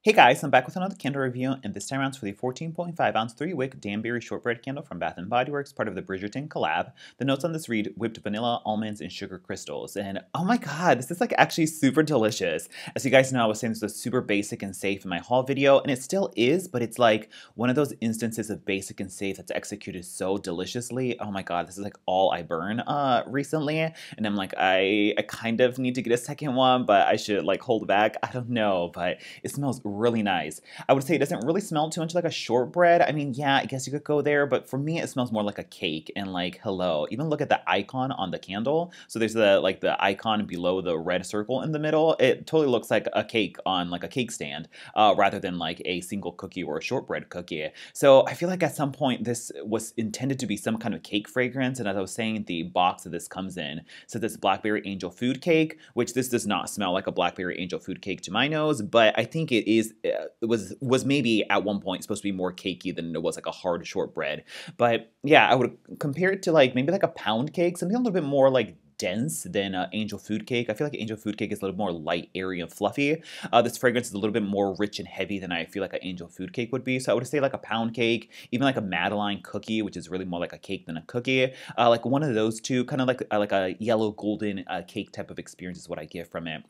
Hey guys, I'm back with another candle review, and this time around it's for the 14.5 ounce 3-wick Danbury Shortbread candle from Bath & Body Works, part of the Bridgerton collab. The notes on this read whipped vanilla, almonds, and sugar crystals. And oh my god, this is like actually super delicious. As you guys know, I was saying this was super basic and safe in my haul video, and it still is, but it's like one of those instances of basic and safe that's executed so deliciously. Oh my god, this is like all I burn recently, and I'm like, I kind of need to get a second one, but I should like hold back. I don't know, but it smells really nice. I would say it doesn't really smell too much like a shortbread. I mean, yeah, I guess you could go there, but for me, it smells more like a cake. And like, hello, even look at the icon on the candle. So there's the icon below the red circle in the middle. It totally looks like a cake on like a cake stand, rather than like a single cookie or a shortbread cookie. So I feel like at some point this was intended to be some kind of cake fragrance. And as I was saying, the box that this comes in says this Blackberry Angel food cake, which this does not smell like a Blackberry Angel food cake to my nose, but I think it was maybe at one point supposed to be more cakey than it was like a hard shortbread. But yeah, I would compare it to like maybe like a pound cake, something a little bit more like dense than angel food cake. I feel like angel food cake is a little more light, airy, and fluffy. This fragrance is a little bit more rich and heavy than I feel like an angel food cake would be. So I would say like a pound cake, even like a Madeline cookie, which is really more like a cake than a cookie. Like one of those two, kind of like a yellow golden cake type of experience is what I get from it.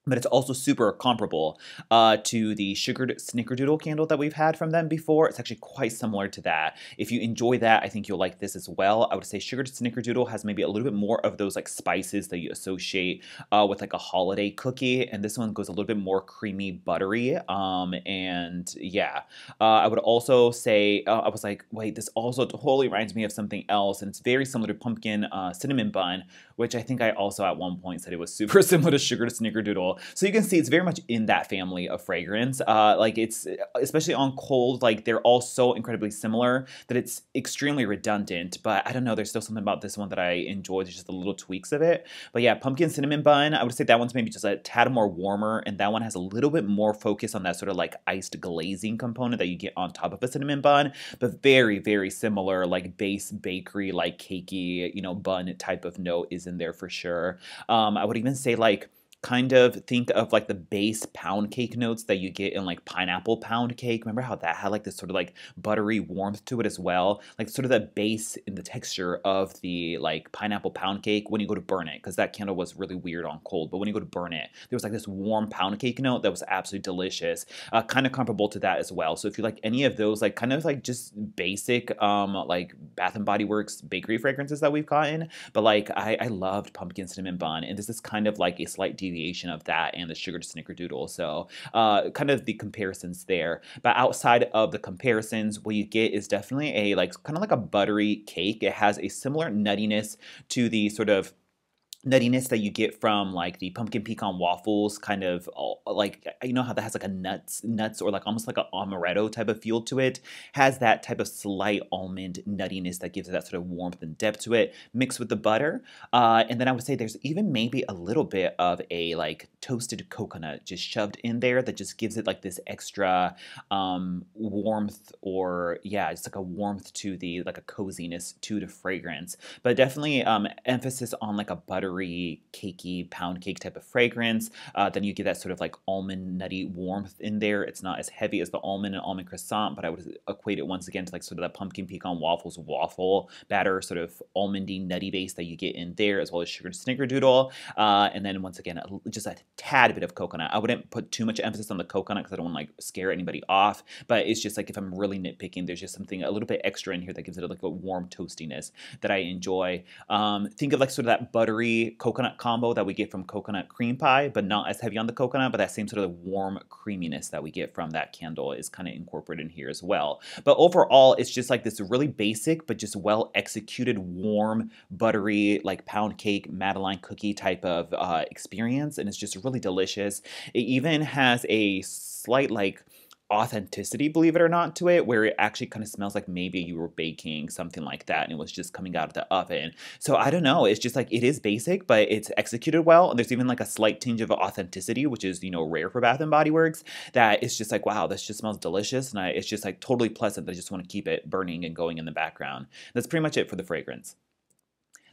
But it's also super comparable to the sugared snickerdoodle candle that we've had from them before. It's actually quite similar to that. If you enjoy that, I think you'll like this as well. I would say sugared snickerdoodle has maybe a little bit more of those like spices that you associate with like a holiday cookie, and this one goes a little bit more creamy, buttery. And yeah, I would also say I was like, wait, this also totally reminds me of something else, and it's very similar to pumpkin cinnamon bun, which I think I also at one point said it was super similar to sugared snickerdoodle. So you can see it's very much in that family of fragrance. Like it's, especially on cold, like they're all so incredibly similar that it's extremely redundant. But I don't know, there's still something about this one that I enjoy. There's just the little tweaks of it. But yeah, pumpkin cinnamon bun, I would say that one's maybe just a tad more warmer, and that one has a little bit more focus on that sort of like iced glazing component that you get on top of a cinnamon bun, but very, very similar, like base bakery, like cakey, bun type of note is in there for sure. I would even say like, kind of think of like the base pound cake notes that you get in like pineapple pound cake. Remember how that had like this sort of like buttery warmth to it as well? Like sort of the base in the texture of the like pineapple pound cake when you go to burn it, because that candle was really weird on cold, but when you go to burn it, there was like this warm pound cake note that was absolutely delicious. Kind of comparable to that as well. So if you like any of those, like kind of like just basic like Bath and Body Works bakery fragrances that we've gotten, but like I loved pumpkin cinnamon bun, and this is kind of like a slight deviation of that and the sugared snickerdoodle. So kind of the comparisons there. But outside of the comparisons, what you get is definitely a like kind of like a buttery cake. It has a similar nuttiness to the sort of nuttiness that you get from like the pumpkin pecan waffles, kind of like, how that has like a nuts or like almost like an amaretto type of feel to it, has that type of slight almond nuttiness that gives it that sort of warmth and depth to it, mixed with the butter. And then I would say there's even maybe a little bit of a like toasted coconut just shoved in there that just gives it like this extra warmth, or yeah, just like a warmth to the, like a coziness to the fragrance. But definitely emphasis on like a buttery, cakey pound cake type of fragrance. Then you get that sort of like almond nutty warmth in there. It's not as heavy as the almond and almond croissant, but I would equate it once again to like sort of that pumpkin pecan waffles waffle batter, sort of almondy nutty base that you get in there, as well as sugared snickerdoodle. And then once again, just a tad bit of coconut. I wouldn't put too much emphasis on the coconut because I don't want to like scare anybody off, but it's just like if I'm really nitpicking, there's just something a little bit extra in here that gives it like a warm toastiness that I enjoy. Think of like sort of that buttery coconut combo that we get from coconut cream pie, but not as heavy on the coconut, but that same sort of warm creaminess that we get from that candle is kind of incorporated in here as well. But overall, it's just like this really basic, but just well executed, warm, buttery, like pound cake, Madeline cookie type of experience. And it's just really delicious. It even has a slight like authenticity, believe it or not, to it, where it actually kind of smells like maybe you were baking something like that and it was just coming out of the oven. So I don't know, it's just like, it is basic, but it's executed well, and there's even like a slight tinge of authenticity, which is, rare for Bath & Body Works, that it's just like, wow, this just smells delicious, and it's just like totally pleasant that I just want to keep it burning and going in the background. That's pretty much it for the fragrance.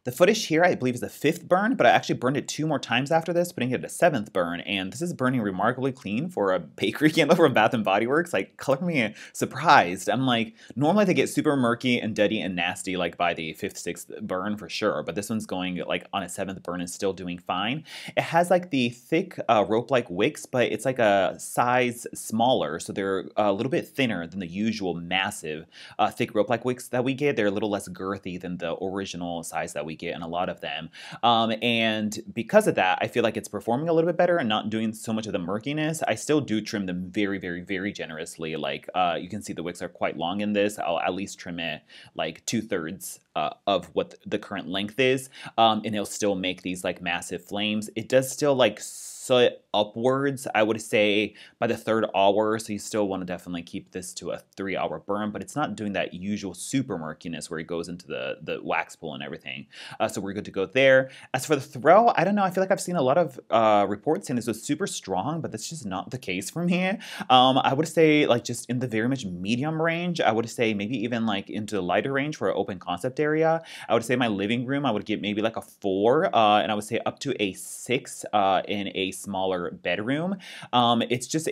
The footage here, I believe, is the 5th burn, but I actually burned it 2 more times after this, putting it at a 7th burn, and this is burning remarkably clean for a bakery candle from Bath& Body Works. Like, color me surprised. I'm like, normally they get super murky and dirty and nasty, like, by the 5th, 6th burn for sure, but this one's going, like, on a 7th burn and still doing fine. It has, like, the thick rope-like wicks, but it's, like, a size smaller, so they're a little bit thinner than the usual massive thick rope-like wicks that we get. They're a little less girthy than the original size that we get in a lot of them. And because of that, I feel like it's performing a little bit better and not doing so much of the murkiness. I still do trim them very, very, very generously. Like, you can see the wicks are quite long in this. I'll at least trim it like 2/3 of what the current length is, and it'll still make these like massive flames. It does still like soot upwards, I would say, by the 3rd hour, so you still want to definitely keep this to a 3-hour burn, but it's not doing that usual super murkiness where it goes into the wax pool and everything. So we're good to go there. As for the throw, I don't know, I feel like I've seen a lot of reports saying this was super strong, but that's just not the case for me. I would say like just in the very much medium range. I would say maybe even like into the lighter range for an open concept area. I would say my living room, I would give maybe like a 4, and I would say up to a 6 in a smaller bedroom. It's just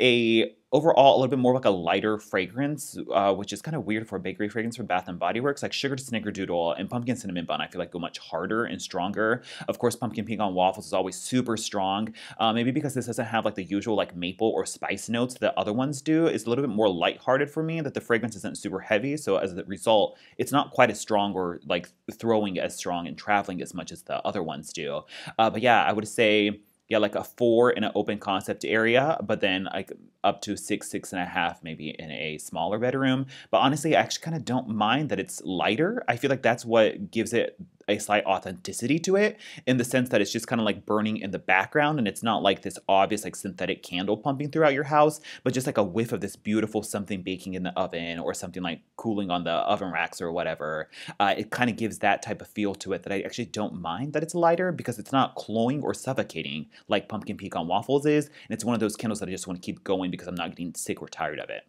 overall a little bit more like a lighter fragrance, which is kind of weird for a bakery fragrance from Bath & Body Works. Like Sugar to Snickerdoodle and Pumpkin Cinnamon Bun, I feel like go much harder and stronger. Of course, Pumpkin Pecan Waffles is always super strong. Maybe because this doesn't have like the usual like maple or spice notes that other ones do. It's a little bit more lighthearted for me, that the fragrance isn't super heavy. So as a result, it's not quite as strong or like throwing as strong and traveling as much as the other ones do. But yeah, I would say, yeah, like a 4 in an open concept area, but then like up to 6, 6.5 maybe in a smaller bedroom. But honestly, I actually kind of don't mind that it's lighter. I feel like that's what gives it a slight authenticity to it, in the sense that it's just kind of like burning in the background, and it's not like this obvious like synthetic candle pumping throughout your house, but just like a whiff of this beautiful something baking in the oven or something like cooling on the oven racks or whatever. It kind of gives that type of feel to it that I actually don't mind that it's lighter, because it's not cloying or suffocating like Pumpkin Pecan Waffles is, and it's one of those candles that I just want to keep going because I'm not getting sick or tired of it.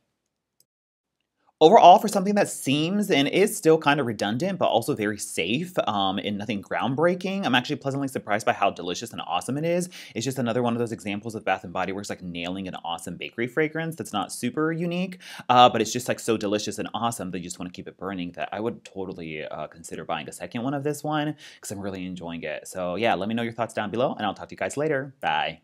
Overall, for something that seems and is still kind of redundant, but also very safe, and nothing groundbreaking, I'm actually pleasantly surprised by how delicious and awesome it is. It's just another one of those examples of Bath & Body Works like nailing an awesome bakery fragrance that's not super unique, but it's just like so delicious and awesome that you just want to keep it burning, that I would totally consider buying a second one of this one because I'm really enjoying it. So yeah, let me know your thoughts down below, and I'll talk to you guys later. Bye.